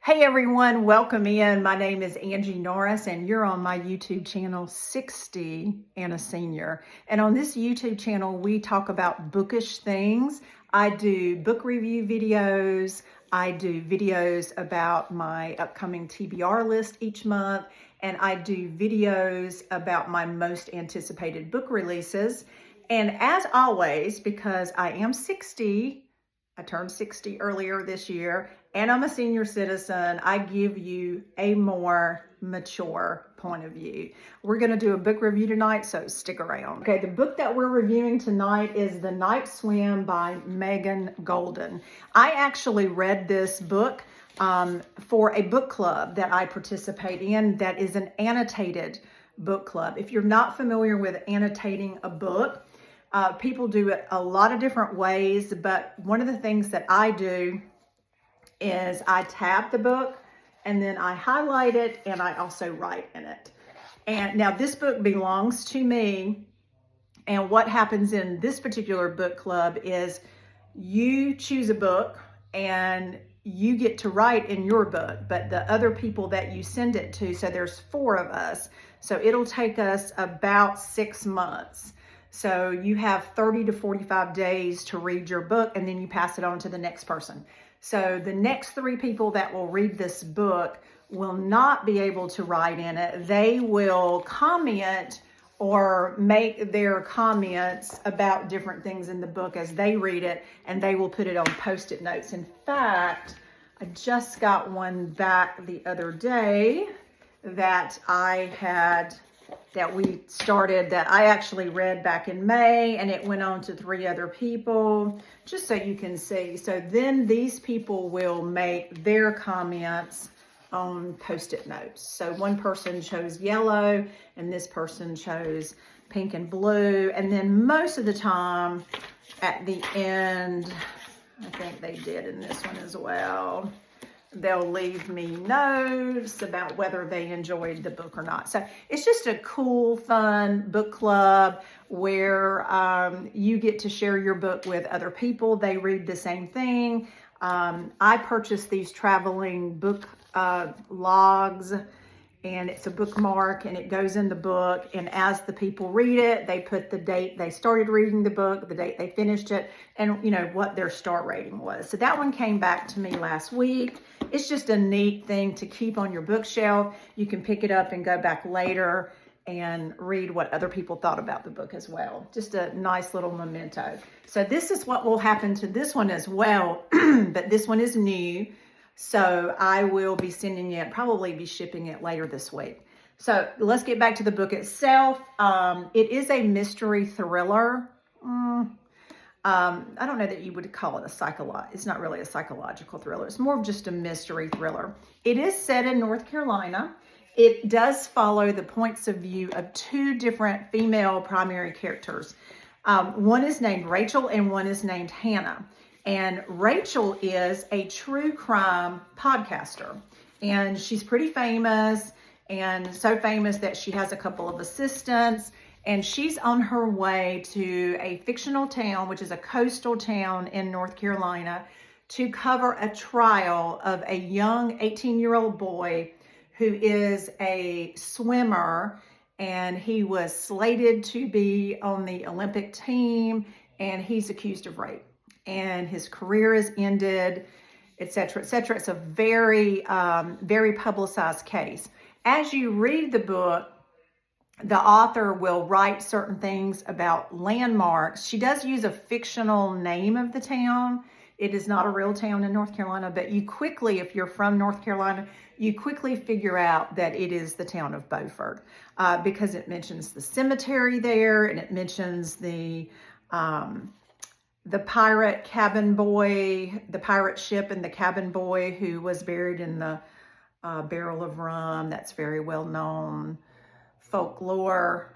Hey everyone, welcome in. My name is Angie Norris and you're on my YouTube channel 60 and a Senior. And on this YouTube channel, we talk about bookish things. I do book review videos. I do videos about my upcoming TBR list each month. And I do videos about my most anticipated book releases. And as always, because I am 60, I turned 60 earlier this year, and I'm a senior citizen, I give you a more mature point of view. We're going to do a book review tonight, so stick around. Okay, the book that we're reviewing tonight is The Night Swim by Megan Goldin. I actually read this book for a book club that I participate in that is an annotated book club. If you're not familiar with annotating a book, people do it a lot of different ways, but one of the things that I do is I tab the book and then I highlight it and I also write in it. And now this book belongs to me. And what happens in this particular book club is you choose a book and you get to write in your book, but the other people that you send it to, so there's 4 of us, so it'll take us about 6 months. So you have 30 to 45 days to read your book and then you pass it on to the next person. So the next 3 people that will read this book will not be able to write in it. They will comment or make their comments about different things in the book as they read it, and they will put it on Post-it notes. In fact, I just got one back the other day that we started, that I actually read back in May, and it went on to 3 other people, just so you can see. So then these people will make their comments on Post-it notes. So one person chose yellow and this person chose pink and blue. And then most of the time at the end, I think they did in this one as well, they'll leave me notes about whether they enjoyed the book or not. So it's just a cool, fun book club where you get to share your book with other people. They read the same thing. I purchased these traveling book logs, and it's a bookmark and it goes in the book, and as the people read it, they put the date they started reading the book, the date they finished it, and what their star rating was. So that one came back to me last week. It's just a neat thing to keep on your bookshelf. You can pick it up and go back later and read what other people thought about the book as well. Just a nice little memento. So this is what will happen to this one as well, but this one is new. So I will be sending it, probably be shipping it later this week. So let's get back to the book itself. It is a mystery thriller. I don't know that you would call it it's not really a psychological thriller. It's more of just a mystery thriller. It is set in North Carolina. It does follow the points of view of 2 different female primary characters. One is named Rachel and one is named Hannah. And Rachel is a true crime podcaster, and she's pretty famous, and so famous that she has a couple of assistants, and she's on her way to a fictional town, which is a coastal town in North Carolina, to cover a trial of a young 18-year-old boy who is a swimmer, and he was slated to be on the Olympic team, and he's accused of rape. And his career is ended, etc., etc. It's a very, very publicized case. As you read the book, the author will write certain things about landmarks. She does use a fictional name of the town. It is not a real town in North Carolina, but you quickly, if you're from North Carolina, you quickly figure out that it is the town of Beaufort because it mentions the cemetery there, and it mentions the pirate cabin boy, the pirate ship and the cabin boy who was buried in the barrel of rum. That's very well known folklore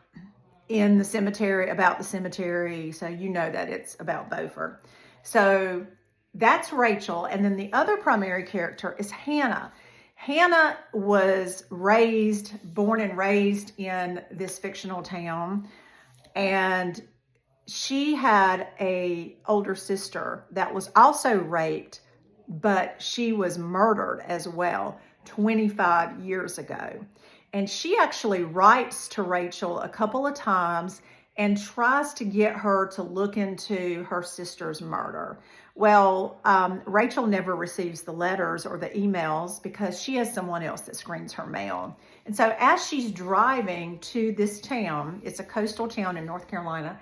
in the cemetery, about the cemetery. So you know that it's about Beaufort. So that's Rachel. And then the other primary character is Hannah. Hannah was born and raised in this fictional town, and she had a older sister that was also raped but she was murdered as well 25 years ago. And she actually writes to Rachel a couple of times and tries to get her to look into her sister's murder. Well, Rachel never receives the letters or the emails because she has someone else that screens her mail. And so as she's driving to this town, it's a coastal town in North Carolina,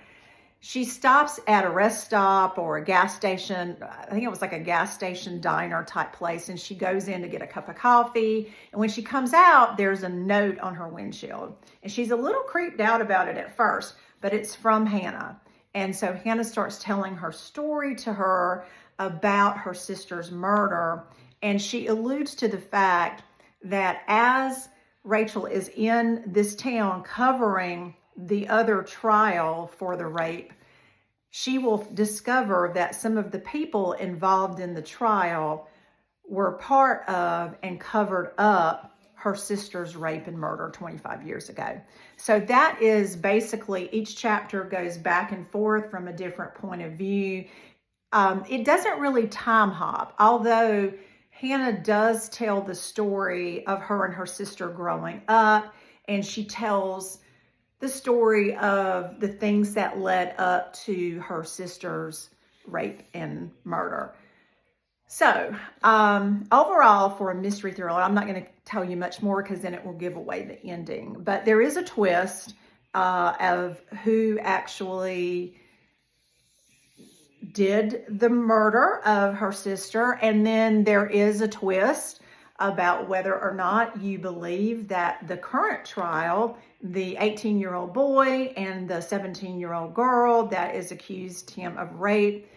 she stops at a rest stop or a gas station. I think it was like a gas station diner type place. And she goes in to get a cup of coffee. And when she comes out, there's a note on her windshield. And she's a little creeped out about it at first, but it's from Hannah. And so Hannah starts telling her story to her about her sister's murder. And she alludes to the fact that as Rachel is in this town covering the other trial for the rape, she will discover that some of the people involved in the trial were part of and covered up her sister's rape and murder 25 years ago. So that is basically, each chapter goes back and forth from a different point of view. It doesn't really time hop, although Hannah does tell the story of her and her sister growing up, and she tells the story of the things that led up to her sister's rape and murder. So, overall, for a mystery thriller, I'm not going to tell you much more because then it will give away the ending. But there is a twist of who actually did the murder of her sister. And then there is a twist about whether or not you believe that the current trial, the 18-year-old boy and the 17-year-old girl that is accused him of rape,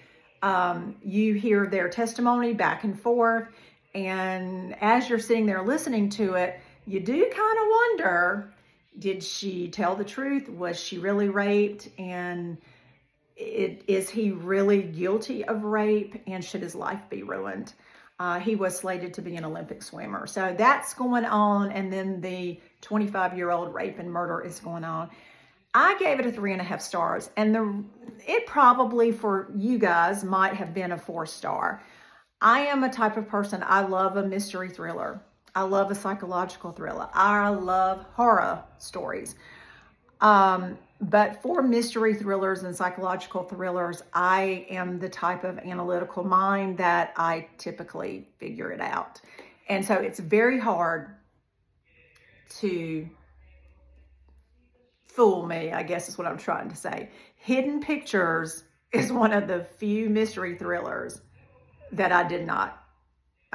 you hear their testimony back and forth. And as you're sitting there listening to it, you do kind of wonder, did she tell the truth? Was she really raped? And is he really guilty of rape? And should his life be ruined? He was slated to be an Olympic swimmer. So that's going on. And then the 25-year-old rape and murder is going on. I gave it a 3.5 stars. And it probably for you guys might have been a 4-star. I am a type of person, I love a mystery thriller. I love a psychological thriller. I love horror stories. But for mystery thrillers and psychological thrillers, I am the type of analytical mind that I typically figure it out. And so it's very hard to fool me, I guess is what I'm trying to say. Hidden Pictures is one of the few mystery thrillers that I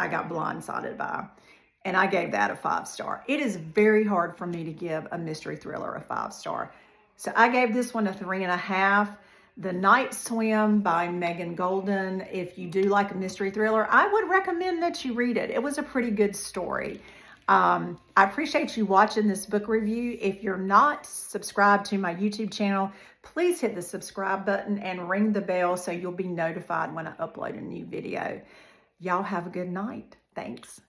got blindsided by. And I gave that a 5-star. It is very hard for me to give a mystery thriller a 5-star. So I gave this one a 3.5. The Night Swim by Megan Goldin. If you do like a mystery thriller, I would recommend that you read it. It was a pretty good story. I appreciate you watching this book review. If you're not subscribed to my YouTube channel, please hit the subscribe button and ring the bell so you'll be notified when I upload a new video. Y'all have a good night. Thanks.